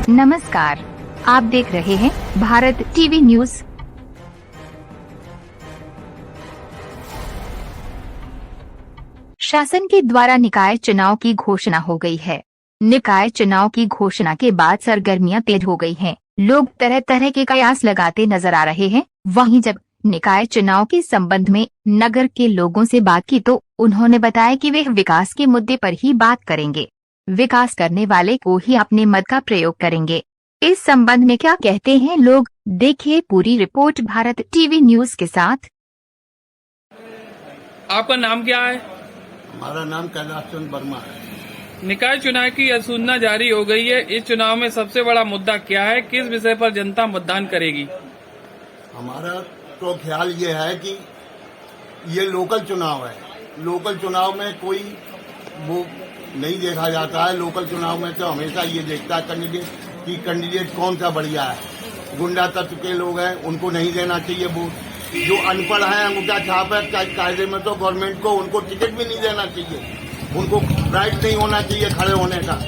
नमस्कार, आप देख रहे हैं भारत टीवी न्यूज। शासन के द्वारा निकाय चुनाव की घोषणा हो गई है। निकाय चुनाव की घोषणा के बाद सरगर्मियां तेज हो गई हैं। लोग तरह तरह के कयास लगाते नजर आ रहे हैं। वहीं जब निकाय चुनाव के संबंध में नगर के लोगों से बात की तो उन्होंने बताया कि वे विकास के मुद्दे पर ही बात करेंगे। विकास करने वाले को ही अपने मत का प्रयोग करेंगे। इस संबंध में क्या कहते हैं लोग, देखिए पूरी रिपोर्ट भारत टीवी न्यूज के साथ। आपका नाम क्या है? हमारा नाम कैलाश चंद वर्मा है। निकाय चुनाव की अधिसूचना जारी हो गई है। इस चुनाव में सबसे बड़ा मुद्दा क्या है? किस विषय पर जनता मतदान करेगी? हमारा तो ख्याल ये है कि ये लोकल चुनाव है। लोकल चुनाव में कोई वो नहीं देखा जाता है। लोकल चुनाव में तो हमेशा ये देखता है कैंडिडेट कौन सा बढ़िया है। गुंडा तत्व के लोग हैं, उनको नहीं देना चाहिए वोट। जो अनपढ़ है, अंगूठा छाप है कायदे में, तो गवर्नमेंट को उनको टिकट भी नहीं देना चाहिए। उनको राइट नहीं होना चाहिए खड़े होने का।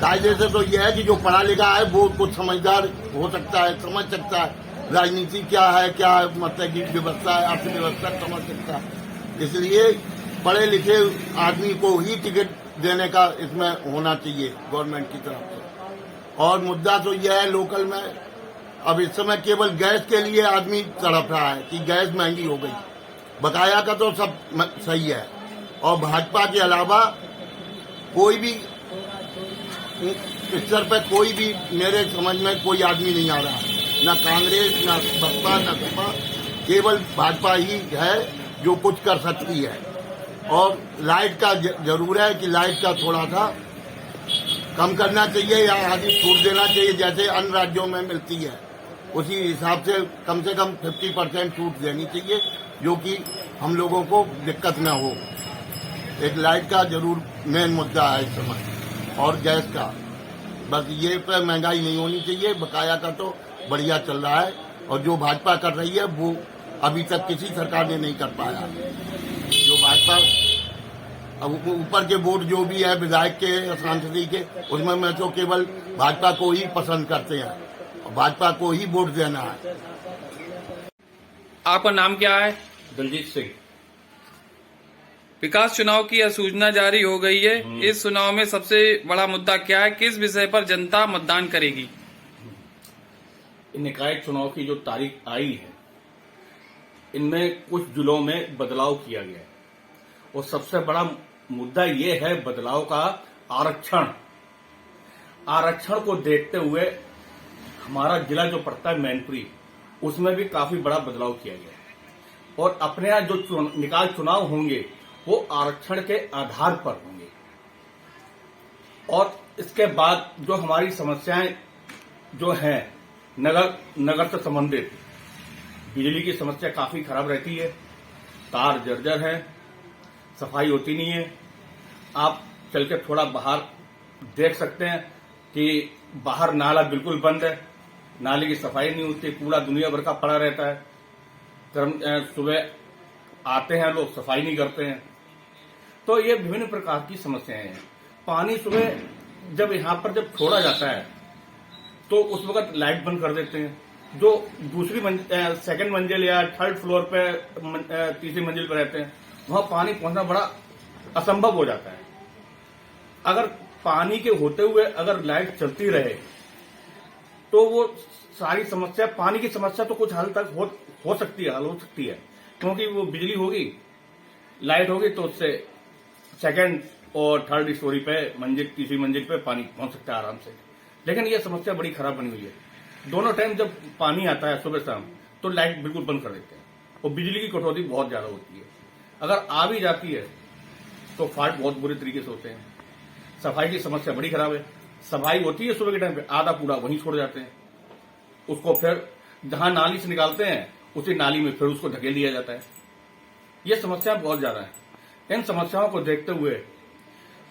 कायदे से तो यह है कि जो पढ़ा लिखा है वो कुछ समझदार हो सकता है, समझ सकता है राजनीति क्या है, क्या मतलब की व्यवस्था है, अर्थव्यवस्था समझ सकता है। इसलिए पढ़े लिखे आदमी को ही टिकट देने का इसमें होना चाहिए गवर्नमेंट की तरफ से। और मुद्दा तो यह है लोकल में अब इस समय केवल गैस के लिए आदमी तड़प रहा है कि गैस महंगी हो गई। बकाया का तो सब सही है। और भाजपा के अलावा कोई भी स्तर पर कोई भी मेरे समझ में कोई आदमी नहीं आ रहा, न कांग्रेस, न बसपा, न सपा। केवल भाजपा ही है जो कुछ कर सकती है। और लाइट का जरूर है कि लाइट का थोड़ा सा कम करना चाहिए या आदि छूट देना चाहिए, जैसे अन्य राज्यों में मिलती है उसी हिसाब से कम 50% छूट देनी चाहिए, जो कि हम लोगों को दिक्कत न हो। एक लाइट का जरूर मेन मुद्दा है इस समय, और गैस का। बस ये पे महंगाई नहीं होनी चाहिए। बकाया का तो बढ़िया चल रहा है, और जो भाजपा कर रही है वो अभी तक किसी सरकार ने नहीं कर पाया। जो भाजपा अब ऊपर के वोट जो भी है विधायक के, सांसदी के, उसमें मैं तो केवल भाजपा को ही पसंद करते हैं और भाजपा को ही वोट देना है। आपका नाम क्या है? दलजीत सिंह। विकास चुनाव की अधिसूचना जारी हो गई है। इस चुनाव में सबसे बड़ा मुद्दा क्या है? किस विषय पर जनता मतदान करेगी? निकाय चुनाव की जो तारीख आई है, इनमें कुछ जिलों में बदलाव किया गया है, और सबसे बड़ा मुद्दा ये है बदलाव का आरक्षण। आरक्षण को देखते हुए हमारा जिला जो पड़ता है मैनपुरी, उसमें भी काफी बड़ा बदलाव किया गया है। और अपने यहाँ जो निकाय चुनाव होंगे वो आरक्षण के आधार पर होंगे। और इसके बाद जो हमारी समस्याएं जो हैं नगर से संबंधित, बिजली की समस्या काफी खराब रहती है, तार जर्जर है, सफाई होती नहीं है। आप चल के थोड़ा बाहर देख सकते हैं कि बाहर नाला बिल्कुल बंद है, नाले की सफाई नहीं होती, कूड़ा दुनिया भर का पड़ा रहता है। सुबह आते हैं लोग, सफाई नहीं करते हैं। तो ये विभिन्न प्रकार की समस्याएं हैं। पानी सुबह जब यहाँ पर जब छोड़ा जाता है तो उस वक्त लाइट बंद कर देते हैं। जो दूसरी सेकंड मंजिल या थर्ड फ्लोर पे, तीसरी मंजिल पर रहते हैं, वहां पानी पहुंचना बड़ा असंभव हो जाता है। अगर पानी के होते हुए अगर लाइट चलती रहे तो वो सारी समस्या, पानी की समस्या तो कुछ हद तक हो सकती है, हल हो सकती है, क्योंकि वो बिजली होगी, लाइट होगी, तो उससे सेकंड और थर्ड स्टोरी पे, तीसरी मंजिल पे पानी पहुंच सकता है आराम से। लेकिन ये समस्या बड़ी खराब बनी हुई है। दोनों टाइम जब पानी आता है सुबह शाम तो लाइट बिल्कुल बंद कर देते हैं, और बिजली की कटौती बहुत ज्यादा होती है। अगर आ भी जाती है तो फाल्ट बहुत बुरे तरीके से होते हैं। सफाई की समस्या बड़ी खराब है। सफाई होती है सुबह के टाइम पे, आधा कूड़ा वहीं छोड़ जाते हैं, उसको फिर जहां नाली से निकालते हैं उसी नाली में फिर उसको धकेल दिया जाता है। ये समस्या बहुत ज्यादा है। इन समस्याओं को देखते हुए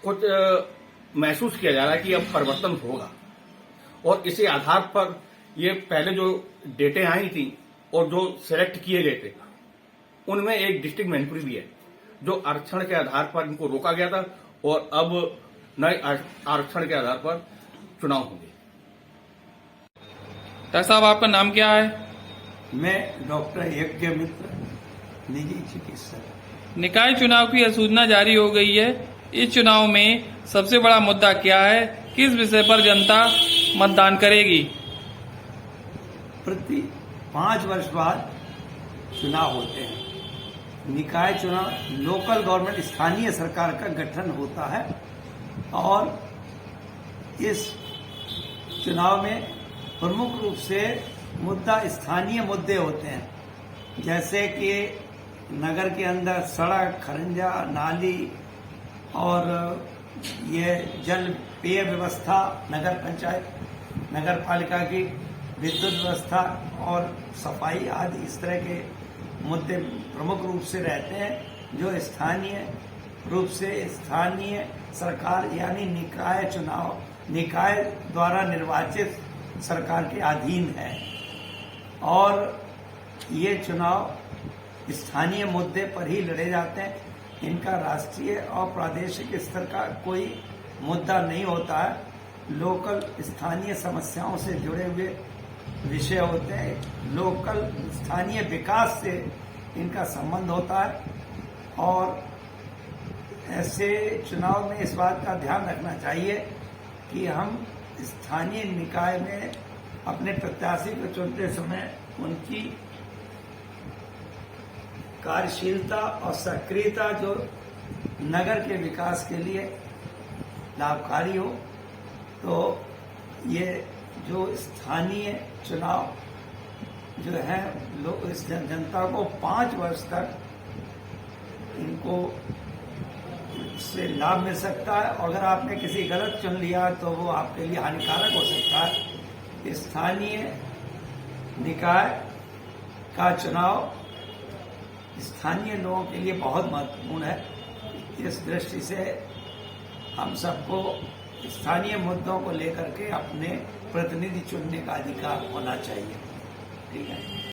कुछ महसूस किया जा रहा है कि अब परिवर्तन होगा, और इसी आधार पर ये पहले जो डेटें आई थी और जो सिलेक्ट किए गए थे, उनमें एक डिस्ट्रिक्ट मैनपुरी भी है, जो आरक्षण के आधार पर इनको रोका गया था, और अब नए आरक्षण के आधार पर चुनाव होंगे। डॉक्टर साहब आपका नाम क्या है? मैं डॉक्टर यज्ञ मित्र, निजी चिकित्सक। निकाय चुनाव की अधिसूचना जारी हो गई है। इस चुनाव में सबसे बड़ा मुद्दा क्या है? किस विषय पर जनता मतदान करेगी? प्रति 5 वर्ष बाद चुनाव होते हैं। निकाय चुनाव लोकल गवर्नमेंट, स्थानीय सरकार का गठन होता है और इस चुनाव में प्रमुख रूप से मुद्दा स्थानीय मुद्दे होते हैं, जैसे कि नगर के अंदर सड़क, खरंजा, नाली और ये जल पेय व्यवस्था, नगर पंचायत, नगर पालिका की विद्युत व्यवस्था और सफाई आदि इस तरह के मुद्दे प्रमुख रूप से रहते हैं, जो स्थानीय रूप से स्थानीय सरकार यानी निकाय चुनाव, निकाय द्वारा निर्वाचित सरकार के अधीन है। और ये चुनाव स्थानीय मुद्दे पर ही लड़े जाते हैं। इनका राष्ट्रीय और प्रादेशिक स्तर का कोई मुद्दा नहीं होता है। लोकल स्थानीय समस्याओं से जुड़े हुए विषय होते हैं। लोकल स्थानीय विकास से इनका संबंध होता है और ऐसे चुनाव में इस बात का ध्यान रखना चाहिए कि हम स्थानीय निकाय में अपने प्रत्याशी को चुनते समय उनकी कार्यशीलता और सक्रियता जो नगर के विकास के लिए लाभकारी हो। तो ये जो स्थानीय चुनाव जो है लोग इस जनता को 5 वर्ष तक इनको से लाभ मिल सकता है और अगर आपने किसी गलत चुन लिया तो वो आपके लिए हानिकारक हो सकता है। स्थानीय निकाय का चुनाव स्थानीय लोगों के लिए बहुत महत्वपूर्ण है। इस दृष्टि से हम सबको स्थानीय मुद्दों को लेकर के अपने प्रतिनिधि चुनने का अधिकार होना चाहिए। ठीक है।